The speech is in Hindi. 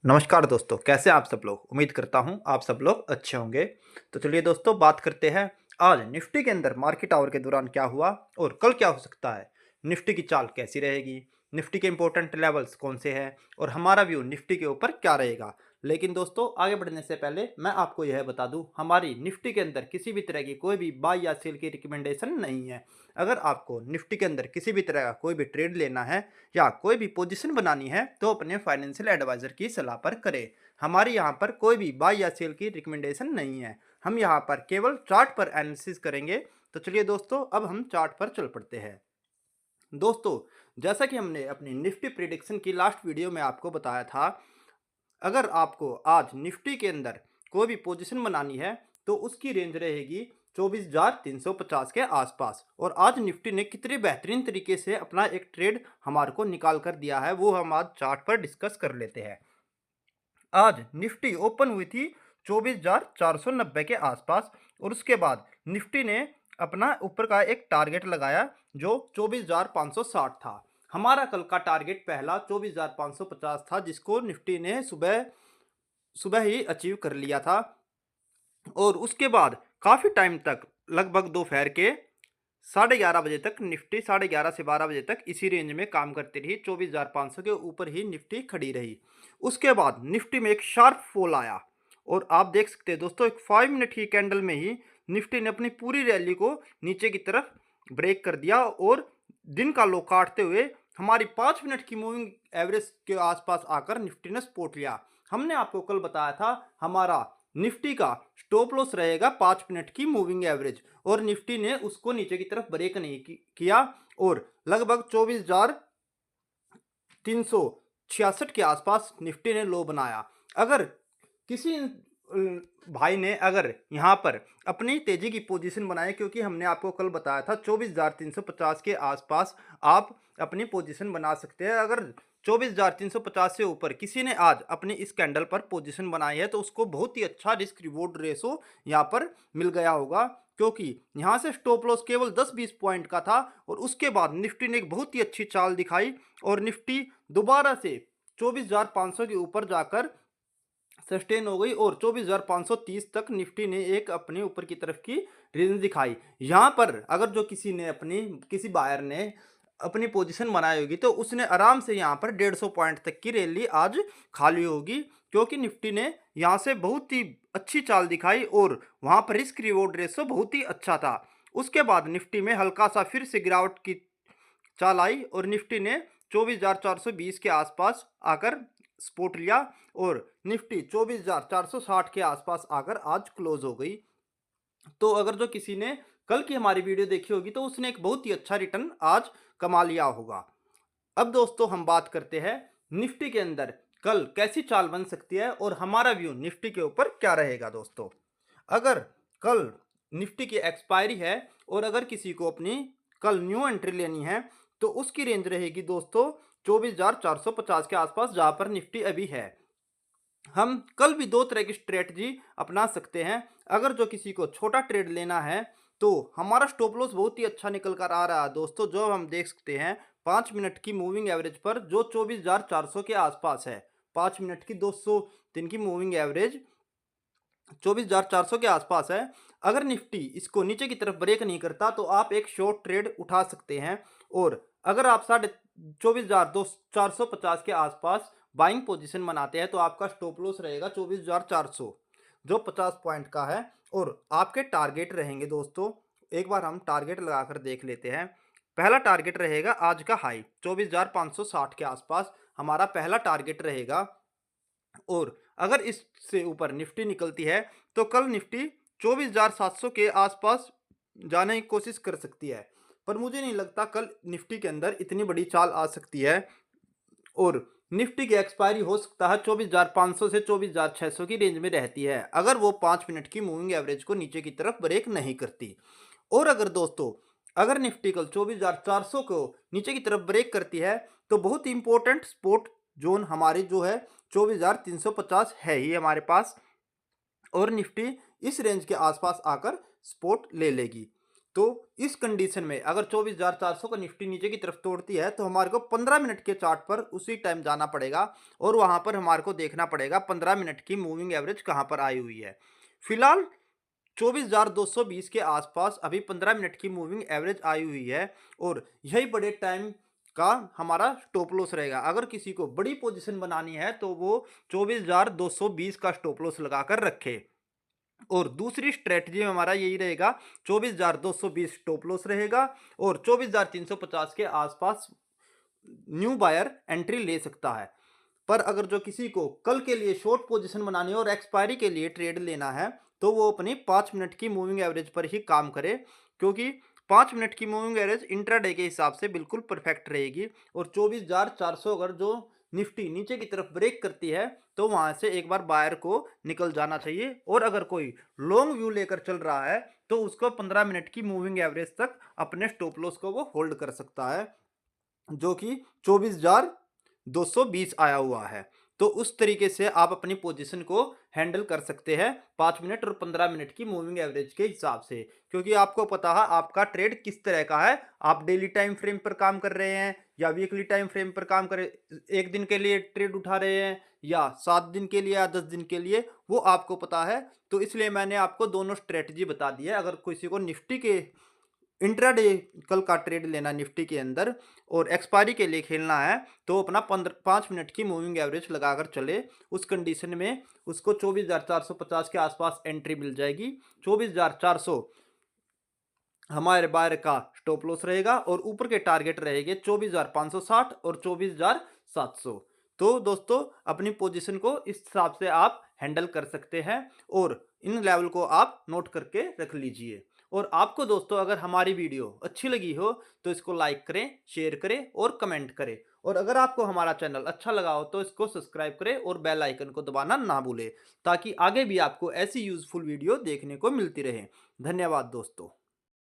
नमस्कार दोस्तों, कैसे हैं आप सब लोग। उम्मीद करता हूं आप सब लोग अच्छे होंगे। तो चलिए दोस्तों, बात करते हैं आज निफ्टी के अंदर मार्केट आवर के दौरान क्या हुआ और कल क्या हो सकता है। निफ्टी की चाल कैसी रहेगी, निफ्टी के इंपॉर्टेंट लेवल्स कौन से हैं और हमारा व्यू निफ्टी के ऊपर क्या रहेगा। लेकिन दोस्तों, आगे बढ़ने से पहले मैं आपको यह बता दूं, हमारी निफ्टी के अंदर किसी भी तरह की कोई भी बाय या सेल की रिकमेंडेशन नहीं है। अगर आपको निफ्टी के अंदर किसी भी तरह का कोई भी ट्रेड लेना है या कोई भी पोजीशन बनानी है तो अपने फाइनेंशियल एडवाइजर की सलाह पर करें। हमारी यहाँ पर कोई भी बाय या सेल की रिकमेंडेशन नहीं है। हम यहाँ पर केवल चार्ट पर एनालिसिस करेंगे। तो चलिए दोस्तों, अब हम चार्ट पर चल पड़ते हैं। दोस्तों, जैसा कि हमने अपनी निफ्टी प्रिडिक्शन की लास्ट वीडियो में आपको बताया था, अगर आपको आज निफ्टी के अंदर कोई भी पोजीशन बनानी है तो उसकी रेंज रहेगी 24,350 के आसपास। और आज निफ्टी ने कितने बेहतरीन तरीके से अपना एक ट्रेड हमारे को निकाल कर दिया है, वो हम आज चार्ट पर डिस्कस कर लेते हैं। आज निफ्टी ओपन हुई थी 24,490 के आसपास और उसके बाद निफ्टी ने अपना ऊपर का एक टारगेट लगाया जो 24,560 था। हमारा कल का टारगेट पहला 24,550 था, जिसको निफ्टी ने सुबह सुबह ही अचीव कर लिया था। और उसके बाद काफ़ी टाइम तक, लगभग दोपहर के 11:30 बजे तक, निफ्टी 11:30 से 12 बजे तक इसी रेंज में काम करती रही। 24,500 के ऊपर ही निफ्टी खड़ी रही। उसके बाद निफ्टी में एक शार्प फॉल आया और आप देख सकते हैं दोस्तों, एक 5 मिनट की कैंडल में ही निफ्टी ने अपनी पूरी रैली को नीचे की तरफ ब्रेक कर दिया और दिन का लो काटते हुए हमारी 5 मिनट की मूविंग एवरेज के आसपास आकर निफ्टी ने सपोर्ट लिया। हमने आपको कल बताया था हमारा निफ्टी का स्टॉप लॉस रहेगा 5 मिनट की मूविंग एवरेज, और निफ्टी ने उसको नीचे की तरफ ब्रेक नहीं किया और लगभग 24,366 के आसपास निफ्टी ने लो बनाया। अगर किसी भाई ने अगर यहाँ पर अपनी तेजी की पोजीशन बनाई, क्योंकि हमने आपको कल बताया था 24,350 के आसपास आप अपनी पोजीशन बना सकते हैं। अगर 24,350 से ऊपर किसी ने आज अपनी इस कैंडल पर पोजीशन बनाई है तो उसको बहुत ही अच्छा रिस्क रिवॉर्ड रेशो यहाँ पर मिल गया होगा, क्योंकि यहाँ से स्टॉप लॉस केवल 10-20 पॉइंट का था और उसके बाद निफ्टी ने एक बहुत ही अच्छी चाल दिखाई और निफ्टी दोबारा से 24,500 के ऊपर जाकर सस्टेन हो गई और 24,530 तक निफ्टी ने एक अपने ऊपर की तरफ की रेंज दिखाई। यहाँ पर अगर जो किसी बायर ने अपनी पोजीशन बनाई होगी तो उसने आराम से यहाँ पर 150 पॉइंट तक की रैली आज खाली होगी, क्योंकि निफ्टी ने यहाँ से बहुत ही अच्छी चाल दिखाई और वहाँ पर रिस्क रिवॉर्ड रेशो बहुत ही अच्छा था। उसके बाद निफ्टी में हल्का सा फिर से गिरावट की चाल आई और निफ्टी ने 24,420 के आसपास आकर सपोर्ट लिया और निफ्टी 24,460 के आसपास आकर आज क्लोज हो गई। तो अगर जो किसी ने कल की हमारी वीडियो देखी होगी तो उसने एक बहुत ही अच्छा रिटर्न आज कमा लिया होगा। अब दोस्तों, हम बात करते हैं निफ्टी के अंदर कल कैसी चाल बन सकती है और हमारा व्यू निफ्टी के ऊपर क्या रहेगा। दोस्तों, अगर कल निफ्टी की एक्सपायरी है और अगर किसी को अपनी कल न्यू एंट्री लेनी है तो उसकी रेंज रहेगी दोस्तों 24,450 के आसपास, जहां पर निफ्टी अभी है। हम कल भी दो तरह की स्ट्रेटजी अपना सकते हैं। अगर जो किसी को छोटा ट्रेड लेना है तो हमारा स्टॉप लॉस बहुत ही अच्छा निकल कर आ रहा है दोस्तों, जो हम देख सकते हैं 5 मिनट की मूविंग एवरेज पर, जो 24,400 के आसपास है। 5 मिनट की 200 दिन की मूविंग एवरेज 24,400 के आसपास है। अगर निफ्टी इसको नीचे की तरफ ब्रेक नहीं करता तो आप एक शॉर्ट ट्रेड उठा सकते हैं। और अगर आप 24,450 के आसपास बाइंग पोजीशन बनाते हैं तो आपका स्टॉप लॉस रहेगा 24,400, जो 50 पॉइंट का है। और आपके टारगेट रहेंगे दोस्तों, एक बार हम टारगेट लगाकर देख लेते हैं। पहला टारगेट रहेगा आज का हाई 24,560 के आसपास, हमारा पहला टारगेट रहेगा। और अगर इससे ऊपर निफ्टी निकलती है तो कल निफ्टी 24,700 के आसपास जाने की कोशिश कर सकती है, पर मुझे नहीं लगता कल निफ्टी के अंदर इतनी बड़ी चाल आ सकती है। और निफ्टी की एक्सपायरी हो सकता है 24,500 से 24,600 की रेंज में रहती है, अगर वो 5 मिनट की मूविंग एवरेज को नीचे की तरफ ब्रेक नहीं करती। और अगर दोस्तों, अगर निफ्टी कल 24,400 को नीचे की तरफ ब्रेक करती है तो बहुत ही इंपॉर्टेंट सपोर्ट जोन हमारी जो है 24,350 है ही हमारे पास, और निफ्टी इस रेंज के आसपास आकर सपोर्ट ले लेगी। तो इस कंडीशन में अगर 24,400 का निफ्टी नीचे की तरफ तोड़ती है तो हमारे को 15 मिनट के चार्ट पर उसी टाइम जाना पड़ेगा और वहां पर हमारे को देखना पड़ेगा 15 मिनट की मूविंग एवरेज कहां पर आई हुई है। फिलहाल 24,220 के आसपास अभी 15 मिनट की मूविंग एवरेज आई हुई है और यही बड़े टाइम का हमारा स्टॉप लॉस रहेगा। अगर किसी को बड़ी पोजीशन बनानी है तो वो 24,220 का स्टॉप लॉस लगाकर रखे। और दूसरी स्ट्रेटजी में हमारा यही रहेगा, 24,220 स्टॉप लॉस रहेगा और 24,350 के आसपास न्यू बायर एंट्री ले सकता है। पर अगर जो किसी को कल के लिए शॉर्ट पोजीशन बनानी है और एक्सपायरी के लिए ट्रेड लेना है तो वो अपनी 5 मिनट की मूविंग एवरेज पर ही काम करे, क्योंकि 5 मिनट की मूविंग एवरेज इंट्राडे के हिसाब से बिल्कुल परफेक्ट रहेगी। और 24,400 अगर जो निफ्टी नीचे की तरफ ब्रेक करती है तो वहां से एक बार बायर को निकल जाना चाहिए। और अगर कोई लॉन्ग व्यू लेकर चल रहा है तो उसको 15 मिनट की मूविंग एवरेज तक अपने स्टॉप लॉस को वो होल्ड कर सकता है, जो कि 24,220 आया हुआ है। तो उस तरीके से आप अपनी पोजीशन को हैंडल कर सकते हैं 5 मिनट और 15 मिनट की मूविंग एवरेज के हिसाब से, क्योंकि आपको पता है आपका ट्रेड किस तरह का है। आप डेली टाइम फ्रेम पर काम कर रहे हैं या वीकली टाइम फ्रेम पर काम कर, एक दिन के लिए ट्रेड उठा रहे हैं या 7 दिन के लिए या 10 दिन के लिए, वो आपको पता है। तो इसलिए मैंने आपको दोनों स्ट्रेटजी बता दी है। अगर किसी को निफ्टी के इंट्राडे कल का ट्रेड लेना निफ्टी के अंदर और एक्सपायरी के लिए खेलना है तो अपना 5 मिनट की मूविंग एवरेज लगाकर चले। उस कंडीशन में उसको 24,450 के आसपास एंट्री मिल जाएगी। 24,400 हमारे बायर का स्टॉप लॉस रहेगा और ऊपर के टारगेट रहेंगे 24,560 और 24,700। तो दोस्तों अपनी पोजीशन को इस हिसाब से आप हैंडल कर सकते हैं और इन लेवल को आप नोट करके रख लीजिए। और आपको दोस्तों अगर हमारी वीडियो अच्छी लगी हो तो इसको लाइक करें, शेयर करें और कमेंट करें। और अगर आपको हमारा चैनल अच्छा लगा हो तो इसको सब्सक्राइब करें और बेल आइकन को दबाना ना भूलें, ताकि आगे भी आपको ऐसी यूजफुल वीडियो देखने को मिलती रहे। धन्यवाद दोस्तों।